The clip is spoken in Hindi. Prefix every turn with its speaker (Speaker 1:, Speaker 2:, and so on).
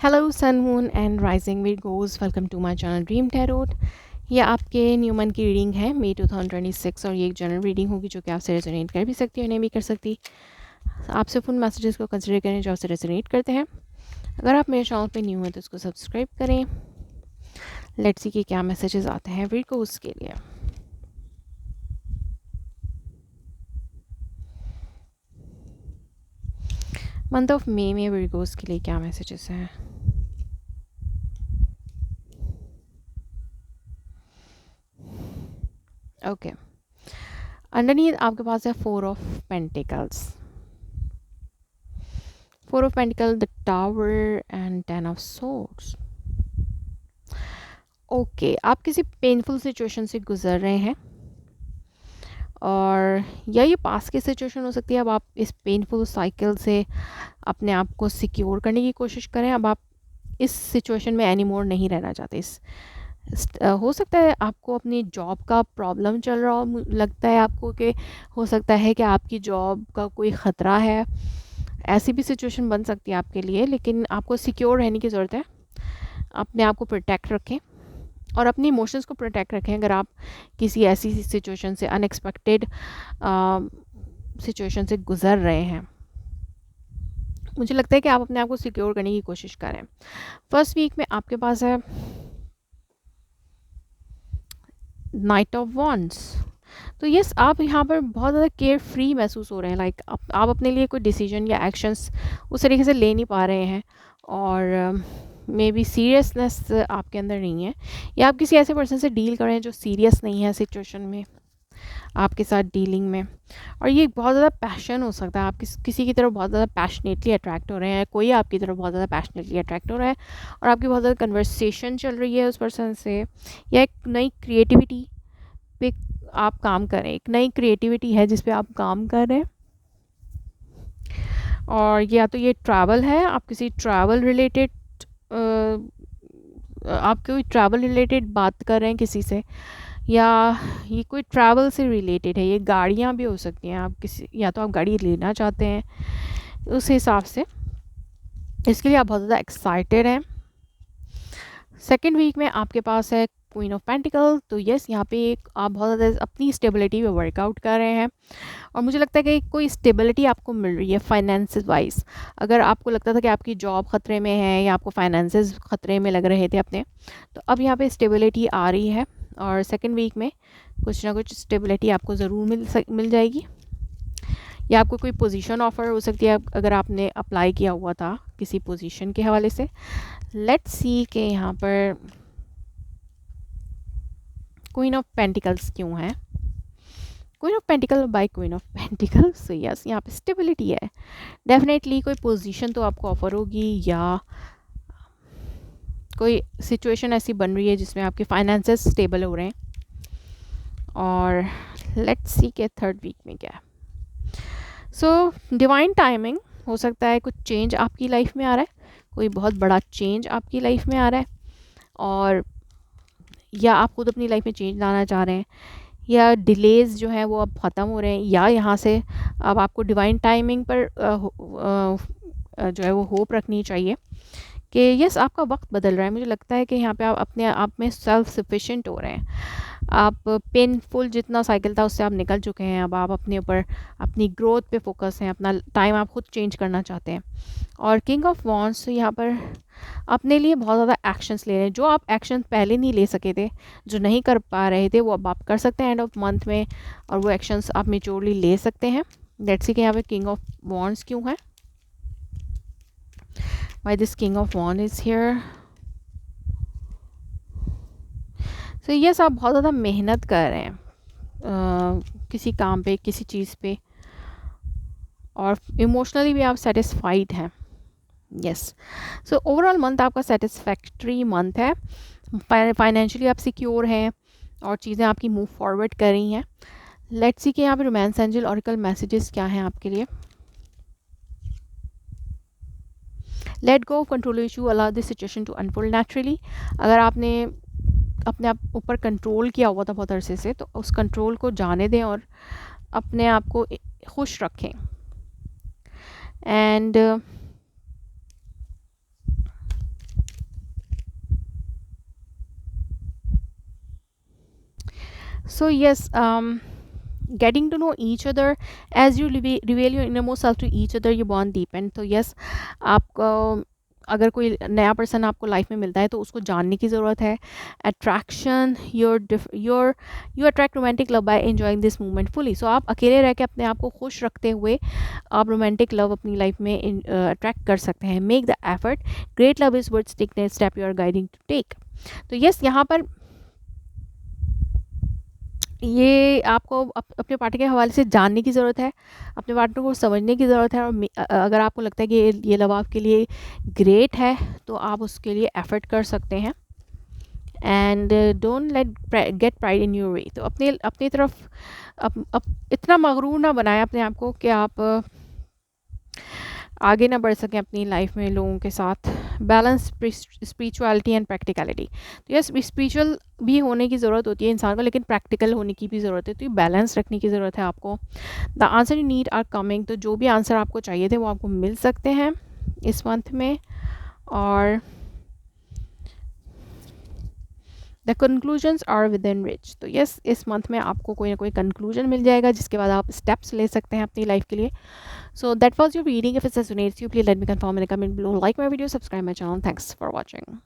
Speaker 1: Hello sun moon and rising Virgos, welcome to my channel dream tarot. ये आपके न्यू मंथ की रीडिंग है मई 2026 और ये एक जनरल रीडिंग होगी जो कि आपसे रेजोनेट कर भी सकती है और नहीं भी कर सकती। आप सिर्फ उन मैसेजेस को कंसिडर करें जो आपसे रेजोनेट करते हैं। अगर आप मेरे चैनल पे न्यू हैं तो इसको सब्सक्राइब करें। लेट्स सी कि क्या मैसेजेस आते हैं विर्गोज के लिए। मंथ ऑफ मई में विर्गोज के लिए क्या मैसेजेस हैं। ओके, अंडरनीथ आपके पास है 4 of pentacles, 4 of pentacle, the tower and 10 of swords. Okay, आप किसी पेनफुल सिचुएशन से गुजर रहे हैं और या ये पास की सिचुएशन हो सकती है। अब आप इस पेनफुल साइकिल से अपने आप को सिक्योर करने की कोशिश करें। अब आप इस सिचुएशन में एनी मोर नहीं रहना चाहते। हो सकता है आपको अपनी जॉब का प्रॉब्लम चल रहा हो, लगता है आपको कि हो सकता है कि आपकी जॉब का कोई ख़तरा है। ऐसी भी सिचुएशन बन सकती है आपके लिए, लेकिन आपको सिक्योर रहने की ज़रूरत है। अपने आप को प्रोटेक्ट रखें और अपने इमोशंस को प्रोटेक्ट रखें। अगर आप किसी ऐसी सिचुएशन से, अनएक्सपेक्टेड सिचुएशन से गुज़र रहे हैं, मुझे लगता है कि आप अपने आप को सिक्योर करने की कोशिश करें। फर्स्ट वीक में आपके पास है नाइट ऑफ वॉन्ड्स। तो यस, आप यहाँ पर बहुत ज़्यादा केयर फ्री महसूस हो रहे हैं। लाइक आप अपने लिए कोई डिसीजन या एक्शंस उस तरीके से ले नहीं पा रहे हैं और मे बी सीरियसनेस आपके अंदर नहीं है, या आप किसी ऐसे पर्सन से डील कर रहे हैं जो सीरियस नहीं है सिचुएशन में आपके साथ डीलिंग में। और ये बहुत ज़्यादा पैशन हो सकता है, आप किसी की तरफ बहुत ज़्यादा पैशनेटली अट्रैक्ट हो रहे हैं, कोई आपकी तरफ बहुत ज़्यादा पैशनेटली अट्रैक्ट हो रहा है और आपकी बहुत ज़्यादा कन्वर्सेशन चल रही है उस पर्सन से, या एक नई क्रिएटिविटी पे आप काम करें। एक नई क्रिएटिविटी है जिस पे आप काम कर रहे हैं। और या तो ये ट्रैवल है, आप किसी ट्रैवल रिलेटेड आप कोई ट्रैवल रिलेटेड बात कर रहे हैं किसी से, या ये कोई ट्रैवल से रिलेटेड है। ये गाड़ियाँ भी हो सकती हैं, आप किसी, या तो आप गाड़ी लेना चाहते हैं, उस हिसाब से इसके लिए आप बहुत ज़्यादा एक्साइटेड हैं। सेकेंड वीक में आपके पास है क्वीन ऑफ पेंटिकल। तो यस, यहाँ पे एक आप बहुत ज़्यादा अपनी स्टेबिलिटी पे वर्कआउट कर रहे हैं और मुझे लगता है कि कोई स्टेबिलिटी आपको मिल रही है फाइनेंसेस वाइज। अगर आपको लगता था कि आपकी जॉब ख़तरे में है या आपको फाइनेंसेस ख़तरे में लग रहे थे अपने, तो अब यहाँ पे स्टेबिलिटी आ रही है और सेकेंड वीक में कुछ ना कुछ स्टेबिलिटी आपको ज़रूर मिल जाएगी। या आपको कोई पोजीशन ऑफर हो सकती है अगर आपने अप्लाई किया हुआ था किसी पोजीशन के हवाले से। लेट्स सी के यहाँ पर क्वीन ऑफ पेंटिकल्स क्यों है। Queen of pentacle by queen of pentacle. So yes, यहाँ पे स्टेबिलिटी है। डेफिनेटली कोई पोजीशन तो आपको ऑफर होगी या कोई सिचुएशन ऐसी बन रही है जिसमें आपके फाइनेंसेस स्टेबल हो रहे हैं। और लेट्स सी के थर्ड वीक में क्या है। सो डिवाइन टाइमिंग हो सकता है, कुछ चेंज आपकी लाइफ में आ रहा है, कोई बहुत बड़ा चेंज आपकी लाइफ में आ रहा है, और या आप खुद अपनी लाइफ में चेंज लाना चाह रहे हैं, या डिलेज़ जो हैं वो अब ख़त्म हो रहे हैं, या यहाँ से अब आपको डिवाइन टाइमिंग पर जो है वो होप रखनी चाहिए कि यस, आपका वक्त बदल रहा है। मुझे लगता है कि यहाँ पे आप अपने आप में सेल्फ सफिशिएंट हो रहे हैं। आप पेनफुल जितना साइकिल था उससे आप निकल चुके हैं। अब आप अपने ऊपर अपनी ग्रोथ पे फोकस हैं, अपना टाइम आप खुद चेंज करना चाहते हैं। और किंग ऑफ वॉन्ड्स यहाँ पर अपने लिए बहुत ज़्यादा एक्शंस ले रहे हैं। जो आप एक्शन पहले नहीं ले सके थे, जो नहीं कर पा रहे थे, वो अब आप कर सकते हैं एंड ऑफ मंथ में, और वो एक्शंस आप मेच्योरली ले सकते हैं। लेट्स सी कि यहाँ पे किंग ऑफ वॉन्ड्स क्यों है, why this king of wand is here. So yes, आप बहुत ज़्यादा मेहनत कर रहे हैं किसी काम पे, किसी चीज़ पे, और इमोशनली भी आप सेटिस्फाइड हैं। यस, सो ओवरऑल मंथ आपका सेटिस्फैक्ट्री मंथ है। फाइनेंशियली आप सिक्योर हैं और चीज़ें आपकी मूव फॉरवर्ड कर रही हैं। लेट्स सी कि यहाँ पे रोमांस एंजल ऑरिकल मैसेजेस क्या हैं आपके लिए। Let go of control issue, allow this situation to unfold naturally. अगर आपने अपने आप ऊपर कंट्रोल किया हुआ था बहुत अरसे से, तो उस कंट्रोल को जाने दें और अपने आप को खुश रखें। And So yes, getting to know each other as you reveal your innermost self to each other, you bond deepen. तो yes, आपको अगर कोई नया पर्सन आपको लाइफ में मिलता है तो उसको जानने की ज़रूरत है. Attraction, you attract romantic love by enjoying this moment fully. So आप अकेले रह के अपने आप को खुश रखते हुए आप रोमांटिक लव अपनी लाइफ में अट्रैक्ट कर सकते हैं. Make the effort, great love is worth take step you are guiding to take. तो यस, यहाँ पर ये आपको अपने पार्टनर के हवाले से जानने की ज़रूरत है, अपने पार्टनर को समझने की ज़रूरत है. और अगर आपको लगता है कि ये लव आपके लिए ग्रेट है तो आप उसके लिए एफर्ट कर सकते हैं. And don't let get pride in your way. तो अपनी तरफ इतना मगरूर ना बनाएं अपने आप को कि आप आगे ना बढ़ सकें अपनी लाइफ में लोगों के साथ. Balance spirituality and practicality. तो यस, स्पिरिचुअल भी होने की ज़रूरत होती है इंसान को, लेकिन प्रैक्टिकल होने की भी ज़रूरत है. तो ये बैलेंस रखने की ज़रूरत है आपको. The answer you need are coming. तो जो भी आंसर आपको चाहिए थे वो आपको मिल सकते हैं इस मंथ में. और the conclusions are within reach. तो यस, इस मंथ में आपको कोई ना कोई कंक्लूजन मिल जाएगा जिसके बाद आप स्टेप्स ले सकते हैं अपनी लाइफ के लिए. So that was your reading. If it resonates you, please let me confirm in the comment below. Like my video, subscribe my channel. Thanks for watching.